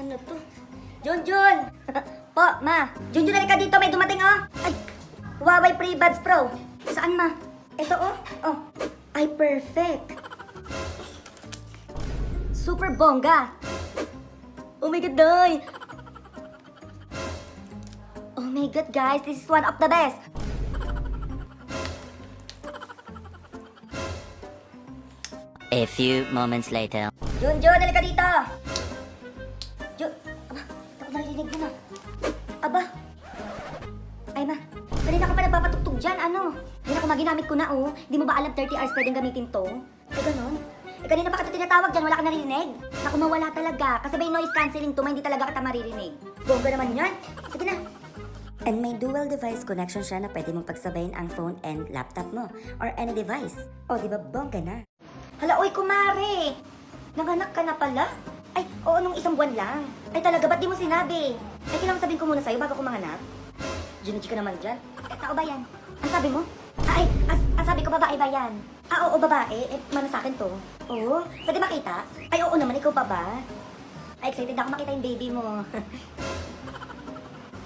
na to? Junjun! Po, ma. Junjun, halika dito. May dumating, oh. Ay, Huawei FreeBuds Pro. Saan, ma? Ito, oh. Oh. Ay, perfect. Super bongga. Oh my God, Day. Oh my God, guys. This is one of the best. A few moments later. Junjun, halika dito. Jun, aba, ako narinig mo na. Aba. Ay, ma. Kanina ka pa nagpapatugtog dyan, ano? Ay, naku, ginamit ko na, oh. Di mo ba alam 30 hours pwedeng gamitin to? Ay, ganun. Eh, kanina pa kita tinatawag dyan, wala ka narinig. Naku, mawala talaga. Kasi may noise cancelling to, hindi talaga kita maririnig. Bongga naman yan. Sige na. And may dual device connection siya na pwede mong pagsabayin ang phone and laptop mo or any device. O, di ba bongga na? Hala, oy, kumare. Nanganak ka na pala? Ay, oo, nung isang buwan lang. Ay, talaga, ba't di mo sinabi? Ay, kailangan sabihin ko muna sa'yo bago ko manganak. Ginuji ka naman dyan. Tao ba yan? Ang sabi mo? Ay, ang sabi ko babae ba yan? Oo, babae. Eh, mana sa akin to. Oo, pwede makita? Ay, oo naman, ikaw pa ba? Ay, excited ako makita yung baby mo.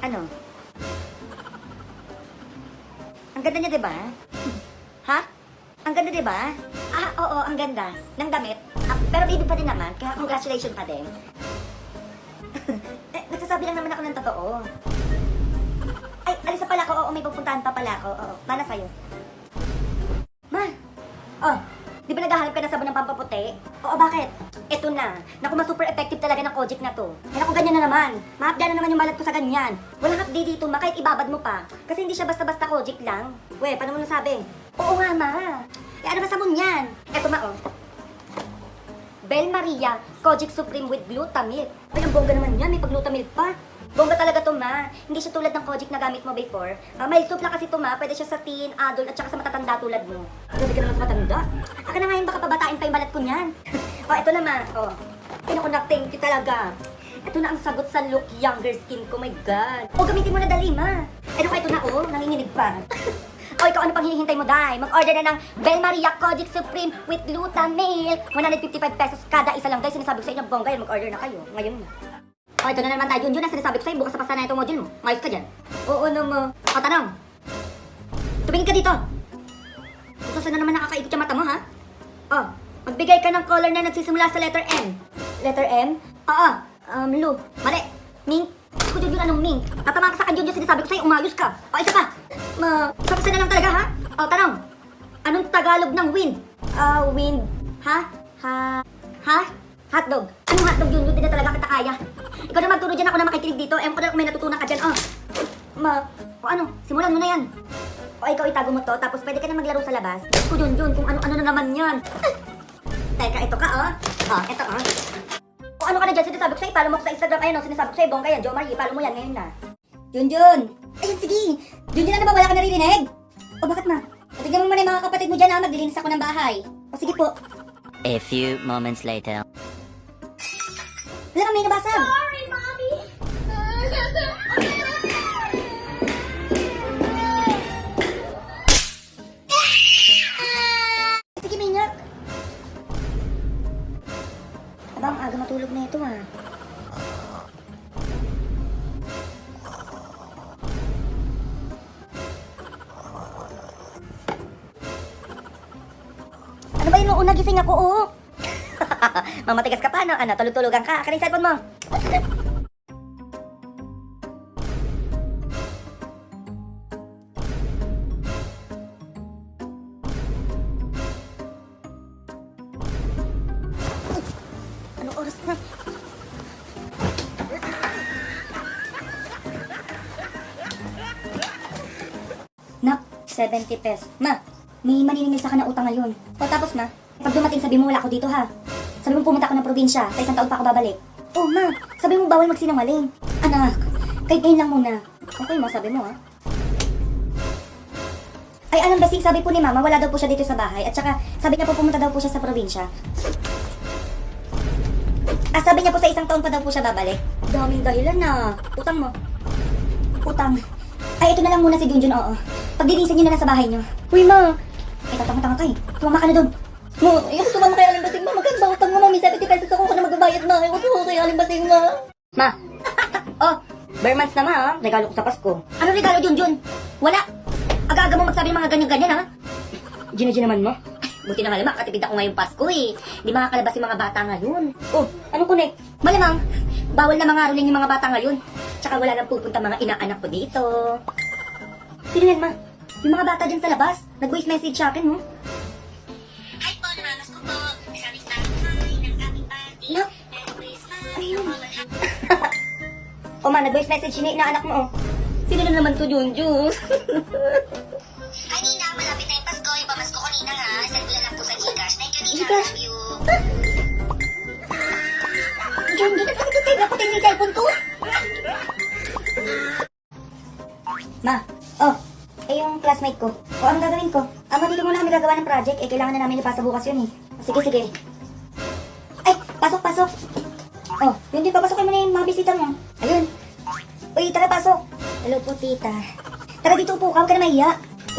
Ano? Ang ganda niya, diba? Ha? Ang ganda, diba? Ah, oo, ang ganda. Ng damit. Ah, pero baby pa din naman, kaya congratulations pa din. Eh, nagsasabi lang naman ako ng totoo. Ay, alisa pala ako. Oo, may pupuntahan pa pala ako. Oo, mana sa'yo. Ma! Oh, di ba naghahanap ka na sabon ng pampaputi? Oo, bakit? Eto na. Naku, super effective talaga ng Kojic na to. Ay, naku, ganyan na naman. Mahapda na naman yung balat ko sa ganyan. Walang hapdi dito, ma, kahit ibabad mo pa. Kasi hindi siya basta-basta Kojic lang. We, paano mo nasabi? Oo nga, ma. Eh, ano ba sabon yan? Eto, ma, oh. Bel Maria Kojic Supreme with Glutamil. Ay, ang bongga naman yan. May pag-glutamil pa. Bongga talaga to, ma. Hindi siya tulad ng Kojic na gamit mo before. Mild soup lang kasi to, ma. Pwede siya sa teen, adult, at saka sa matatanda tulad mo. Grabe ka naman sa matanda. Aka na ngayon, baka pabatain pa yung balat ko niyan. Oh, ito na, ma. Oh. Pinukunak, thank you talaga. Ito na ang sagot sa look younger skin ko. My God. Oh, gamitin mo na dali, ma. Ano ka, ito na, oh. Nanginginig pa. O, ikaw ano pang hinihintay mo, Day? Mag-order na ng Bel Maria Kojic Supreme with Glutamil. 155 pesos kada isa lang, Day. Sinasabi ko sa inyo, bongga yan. Mag-order na kayo. Ngayon na. O, ito na naman tayo. Yun na sinasabi ko sa'yo. Bukas na pasa na itong module mo. Mayos ka dyan. Oo naman. O, tanong. Tumingin ka dito. Bukas na naman nakakaikot yung mata mo, ha? O, magbigay ka ng color na nagsisimula sa letter M. Letter M? Oo. Blue. Mali. Mink. Ako dyan anong mink. Tatama ka sa kanyo dyan sinasabi ko sa'yo. Umayos ka. O, isa pa. Tapos na lang talaga, ha? O, tanong. Anong Tagalog ng wind? Wind. Ha? Hotdog. Anong hotdog yun? Hindi na talaga kita kaya. Ikaw na magturo dyan, ako na makikinig dito. Ewan ko na kung may natutunan ka dyan. O ano? Simulan mo na yan. O ikaw itago mo to, tapos pwede ka na maglaro sa labas. Ko Jun, kung ano na naman yan. Teka, ito ka, oh. O, ito, oh. O ano ka na dyan? Sinasabi ko sa'yo, follow mo ko sa Instagram. Ayun, sinasabi ko sa'yo, bongga yan. Jo Marie, follow mo yan ngayon na. Jun. Ayun, sige. Jun, na ba? Wala ka naririnig? O, bakit ma? Tignan mo muna yung mga kapatid mo dyan, ha? Maglilinis ako ng bahay. O, sige po. A few moments later. Wala kang may nabasag. Sorry, Mommy! Sige, minyak. Aba, ang aga matulog na ito, ha? Ano ba yun? Nagising ako, oh. Mamatigas ka pa, no? Ano, tulog-tulugan ka. Akin yung cellphone mo. Anong oras na? Nak, 70 pesos. Ma, may maniningil sa ka na utang ngayon. O tapos, ma, pag dumating, sabi mo wala ako dito, ha? Sabi mo pumunta ako ng probinsya, sa isang taon pa ako babalik. Oh, ma, sabi mo bawal magsinungaling. Anak, kahit ngayon lang muna. Okay, ma, sabi mo, ha? Ay, anong basing sabi po ni mama, wala daw po siya dito sa bahay. At saka, sabi niya po pumunta daw po siya sa probinsya. Sabi niya po sa isang taon pa daw po siya babalik. Daming dahilan na. Utang mo. Utang. Ay, ito na lang muna si Junjun, oo. Pagdinisin niyo na lang sa bahay niyo. Uy, ma. Ay, tatanga-tanga ka eh. Tumama ka na doon. Mo, ayoko sumama kay Aling Basing, ma. Magkano ba utang mo, mami? 70 pesos ako na magbabayad na. Ayoko sumama kay Aling Basing, ma. Ma! Oh, bare months na ma, ha? Regalo ko sa Pasko. Ano regalo, Junjun? Wala. Aga-aga mo magsabi ng mga ganyan-ganyan, ha? Gina naman mo. Buti na nga naman, katipid ako ngayong Pasko, eh. Di makakalabas yung mga bata ngayon. Oh, anong connect? Malamang, bawal na mga ruling yung mga bata ngayon. Tsaka wala nang pupunta mga inaanak ko dito. Sino yan, ma? Yung mga bata dyan sa labas. Nag-voice message sa akin, mo. Hi po, namamas ko po. Sabi sa hi ng aming party. No. Merry Christmas. Ayun. O ma, nag-voice message ni na anak mo, oh. Sino na naman to, Junjun? Ay, Nina, malapit na yung Pasko. Yung pamasko ko, Nina, ha? Send ko na lang po sa Gcash. Thank you, Nina. Gcash? Love you. Junjun, nagsakit sa tayo. Putin yung cellphone ko. Ma, oh, yung classmate ko. O, anong gagawin ko? Ma, dito muna kami gagawa ng project. Kailangan na namin ipasa bukas yun, eh. Sige. Ay, pasok. Oh, yun din, papasukin mo na yung mga bisita mo. Ayun. Uy, tara, pasok. Hello po, tita. Tara, dito upo ka. Huwag ka na mahiya.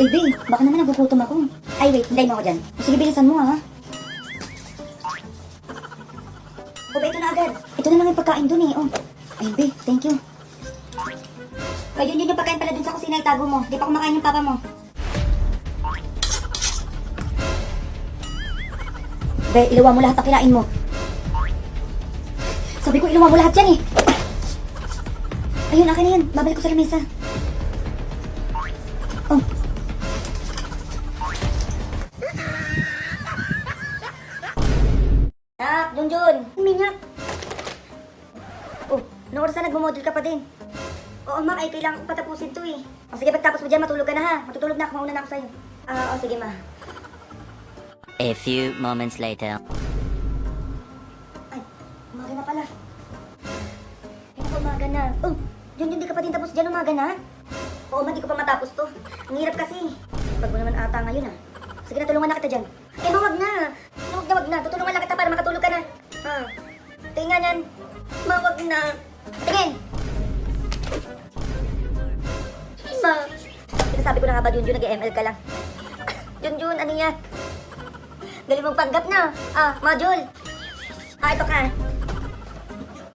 Uy, babe, baka naman nagugutom ako. Ay, wait, hintayin mo ako dyan. Sige, bilisan mo, ha. O, ba, ito na agad. Ito na lang yung pagkain dun, eh. Oh. Ay, babe, thank you. Ay, yun yung pagkain pala dun sa kusina, itago mo. Di pa kumakain yung papa mo. Be, ilawa mo lahat ang kinain mo. Sabi ko, ilawa mo lahat yan, eh. Ayun, akin na yan. Babalik ko sa lamesa. Oh. Nak, Junjun. Minyak. Oh, noong oras na nagmo-model ka pa din. Oo, ma, ay kailangan ko patapusin to, eh. O, sige, pagtapos mo dyan, matulog ka na, ha. Matutulog na ako, mauna na ako sa'yo. O, sige, ma. A few moments later. Ay, umaga na pala. Ay, naku, umaga na. Oh, Junjun, di ka pa din tapos dyan, umaga na? Oo, ma, di ko pa matapos to. Ang hirap kasi. Pag mo naman ata ngayon, ha. Sige na, tulungan na kita dyan. Eh, mawag na. Wag na. Tutulungan lang kita para makatulog ka na. Ha. Tingnan yan. Mawag na. Tingin. Ma. Sinasabi ko na nga ba, Junjun, nag-ML ka lang. Junjun, ano yan? Galing mong panggap na. Module. Ito ka.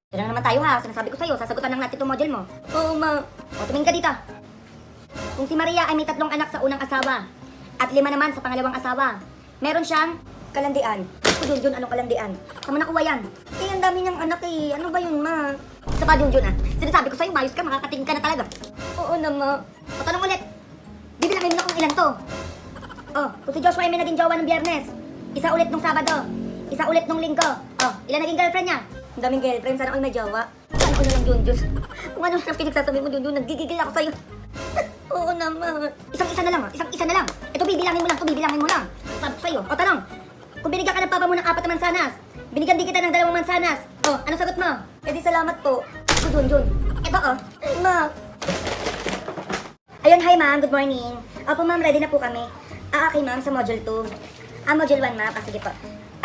Ito na naman tayo, ha. Sinasabi ko sa'yo, sasagutan lang natin itong module mo. Oo, ma. O, tumingin ka dito. Kung si Maria ay may 3 anak sa unang asawa at 5 naman sa pangalawang asawa, meron siyang kalandian. O, Junjun, anong kalandian? Saan mo nakuha yan? Eh, ang dami niyang anak, eh. Ano ba yun, ma? Sa pa, Junjun, ah. Sinasabi ko sa'yo, mayos ka, makakatingin ka na talaga. Oo na, ma. O, tanong ulit. Bibilangin mo na kung ilan to. Oh, kung si Joshua ay may naging jowa ng Biyernes, isa ulit nung Sabado, isa ulit nung Linggo. Oh, ilan naging girlfriend niya? Ang daming girlfriend, sana all may jowa. Saan ko na lang, Junjun? Kung ano ang pinagsasabi mo, Junjun, nagigigil ako sa'yo. Oo naman. Isang-isa na lang, ah. Isang-isa na lang. Ito, bibilangin mo lang. Sabi ko sa'yo. O, tanong. Kung binigyan ka ng papa mo ng 4 na mansanas, binigyan din kita ng 2 mansanas. O, ano sagot mo? Eh di salamat po. Ako, Junjun. Ito, oh. Ma. Ayun, hi ma'am. Good morning. Opo, ma'am. Ready na po kami. Okay, ma'am. Sa module 2. Module 1, ma'am. Sige po.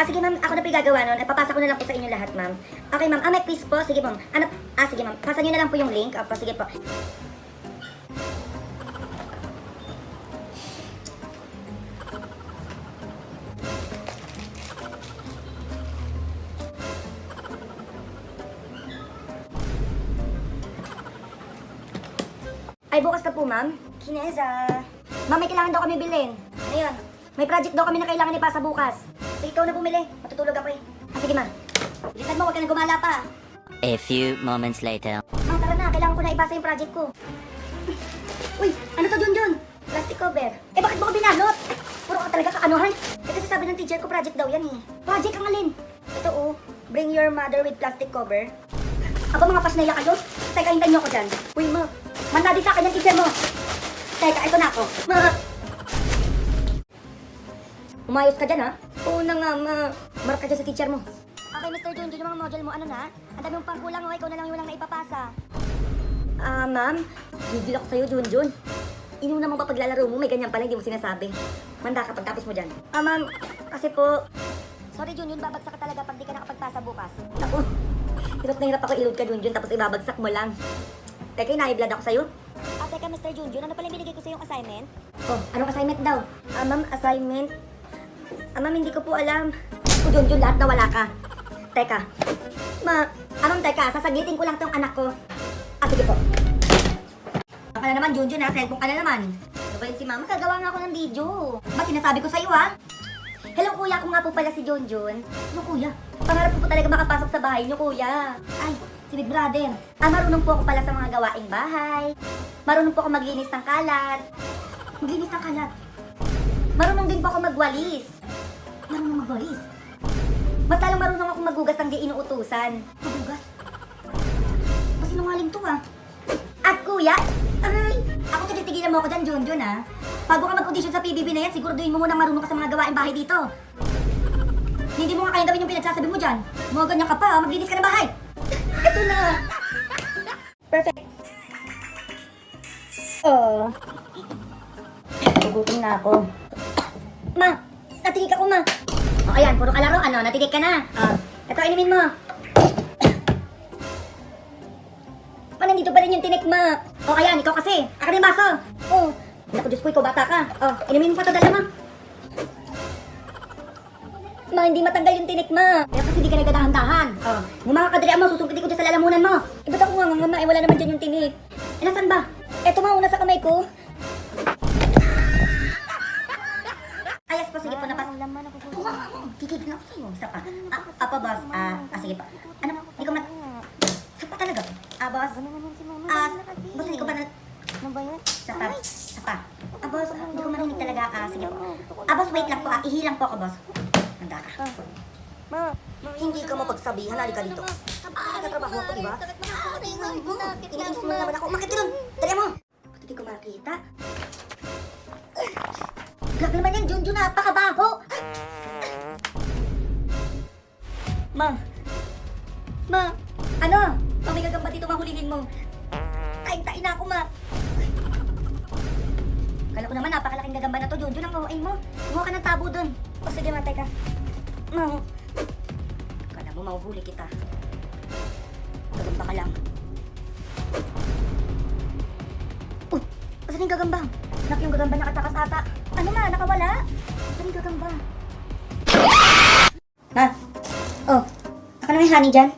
Sige, ma'am. Ako na po yung gagawa nun. Papasa ko na lang po sa inyo lahat, ma'am. Okay, ma'am. May quiz po. Sige po, ma'am. Sige, ma'am. Pasa nyo na lang po yung link. Opo, sige po. Ay, bukas na po, ma'am. Kineza. Ma'am, may kailangan daw kami bilhin. Ayun. May project daw kami na kailangan ipasa bukas. So, ikaw na bumili. Matutulog ako, eh. Sige, ma'am. Bilisan mo, huwag ka nang gumala pa. A few moments later. Ma'am, tara na. Kailangan ko na ipasa yung project ko. Uy, ano to, Junjun? Plastic cover. Eh, bakit mo ko binalot? Puro ka talaga kaanuhan. Eh, kasi sabi ng teacher ko, project daw yan, eh. Project ang alin? Ito, oh. Bring your mother with plastic cover. Aba, mga pasnaya kayo? Teka, hintayin niyo ako dyan. Uy, ma. Mandadi sa akin yung teacher mo. Teka, ito na ako. Ma. Umayos ka dyan, ha? Oo na nga, ma. Mark ka dyan sa teacher mo. Okay, Mr. Junjun, yung mga module mo, ano na? Ang dami mong pangkulang, oh. Ikaw na lang yung walang naipapasa. Ma'am. Gigil ako sa'yo, Junjun. Ino namang papaglalaro mo, may ganyan pala, hindi mo sinasabi. Manda ka pagtapos mo dyan. Ma'am, kasi po... Sorry, Junjun, babagsak ka talaga pag di ka nakapagpasa bukas. Ako, hirap na hirap ako i-load ka, Junjun, tapos ibabagsak mo lang. Teka, inahiblad ako sa'yo. Teka, Mr. Junjun, ano pala yung binigay ko sa'yo yung assignment? Oh, anong assignment daw? Ma'am, assignment? Ma'am, hindi ko po alam. O, Junjun, lahat na wala ka. Teka. Anong teka? Sasaglitin ko lang tong anak ko. Sige po. Baka na naman, Junjun ha. Cellphone ka na naman. Ano ba yun si Mama? Gagawa nga ako ng video. Ba, sinasabi ko sa'yo ha? Hello kuya, ako nga po pala si Junjun. Ano kuya? Pangarap ko po talaga makapasok sa bahay niyo kuya. Ay, si Big Brother. Marunong po ako pala sa mga gawaing bahay. Marunong po ako maglinis ng kalat. Maglinis ng kalat. Marunong din po ako magwalis. Marunong magwalis. Mas lalong marunong ako maghugas ng di inuutusan. Maghugas? Masinungaling to ah. At kuya, ay, ako tinitigilan mo ako dyan, Junjun ha. Bago ka mag-audition sa PBB na yan, siguraduhin mo muna marunong ka sa mga gawaing bahay dito. Hindi mo nga kayang gawin yung pinagsasabi mo dyan. Mga ganyan ka pa, maglinis ka ng bahay. Ito na. Perfect. Oh. Gugutom na ako. Ma, natinig ako ma. O ayan, puro kalaro, natinig ka na. Ito, inumin mo. Pa, nandito pa rin yung tinik, ma. O ayan, ikaw kasi. Aka na yung baso. Oh. Naku, Diyos ko, ikaw bata ka. Inumin mo pa ito, dala, ma. Ma, hindi matanggal yung tinik, ma. Kaya kasi hindi ka nagdadahan-dahan. Yung mga kadalian mo, susungkitin ko dyan sa lalamunan mo. Ba't ako nga, ma, wala naman dyan yung tinik. Nasaan ba? Eto, ma, una sa kamay ko. Ayos po, sige po, napas. Gigigil na ako sa'yo. Isa pa. Apa, boss. Sige pa. Ano, hindi ko Isa pa talaga. Boss. Boss, hindi ko ba Isa pa. Boss, hindi ko marinig talaga. Sige po. Boss, wait lang po. Ihilang po ako, boss. Handa ka. Hindi ka mapagsabihan. Halika dito. Nagtatrabaho ako, di ba? Iniinis mo naman ako. Umakit doon. Dali mo. Ba't hindi ko makita? Grabe naman yan, Junjun. Napakabaho. Ma, ano? May gagamba dito, mahulihin mo. Tain na ako, ma. Kala ko naman, napakalaking gagamba na to, Junjun. Ang mahuin mo. Kumuha ka ng tabo dun. Sige, ma, teka. Kala mo, mahuhuli kita. Gagamba ka lang. Uy, saan yung gagamba? Nak, yung gagamba nakatakas ata. Ano ma, nakawala? Saan yung gagamba? Ma, ako na may honey dyan.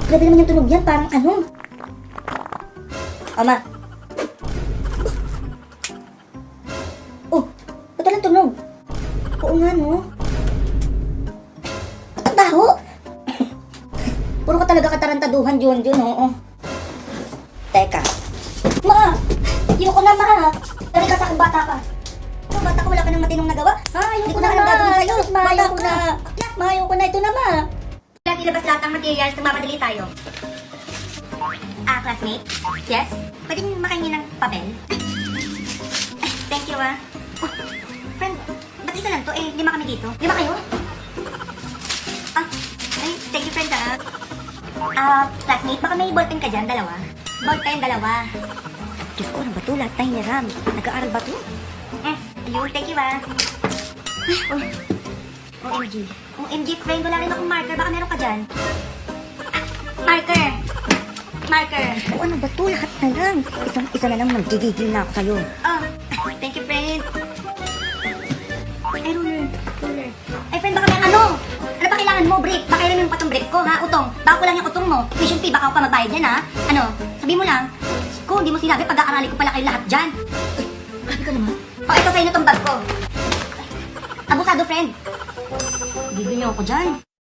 Grabe naman yung tunog yan, parang ano? Ma. Ba't walang tunog? Oo nga, no? Ang baho! Puro ka talaga katarantaduhan, Junjun, oo. Teka. Ma! Ayoko na, ma! Dari ka sa aking bata ka. Ikaw, bata ka, wala ka nang matinong nagawa? Ayoko na, ma! Ayoko na! Ayoko na, ito na, ma! Kailangan ilabas lahat ng materials, nagmamadali tayo. Classmate? Yes? Pwede nyo makahingi ng papel? Thank you, Friend, ba't isa lang to? Lima kami dito. Lima kayo? Thank you, friend, classmate, baka may ballpen ka dyan, dalawa. Ballpen, dalawa. Diyos ko, ano ba ito? Lahat tayo ni Ram. Nag-aaral ba ito? Ayun, thank you, OMG. OMG, friend, wala rin akong marker. Baka meron ka dyan. Marker! Ano ba ito? Lahat na lang. Isa na lang, magigigil na ako sa'yo. Thank you, friend. Ruler. Friend, baka may ano? Ano ba kailangan mo? Brick? Baka kailangan yung patong brick ko, ha? Utong. Baka ko lang yung utong mo. Tuition fee, baka ako pa magbayad yan, ha? Ano? Sabi mo lang. Kung hindi mo sinabi, pag-aarali ko pala kayo lahat dyan. Grabe ka naman. Ito sa'yo na tong bag ko. Abusado, friend. Gigil niyo ako dyan.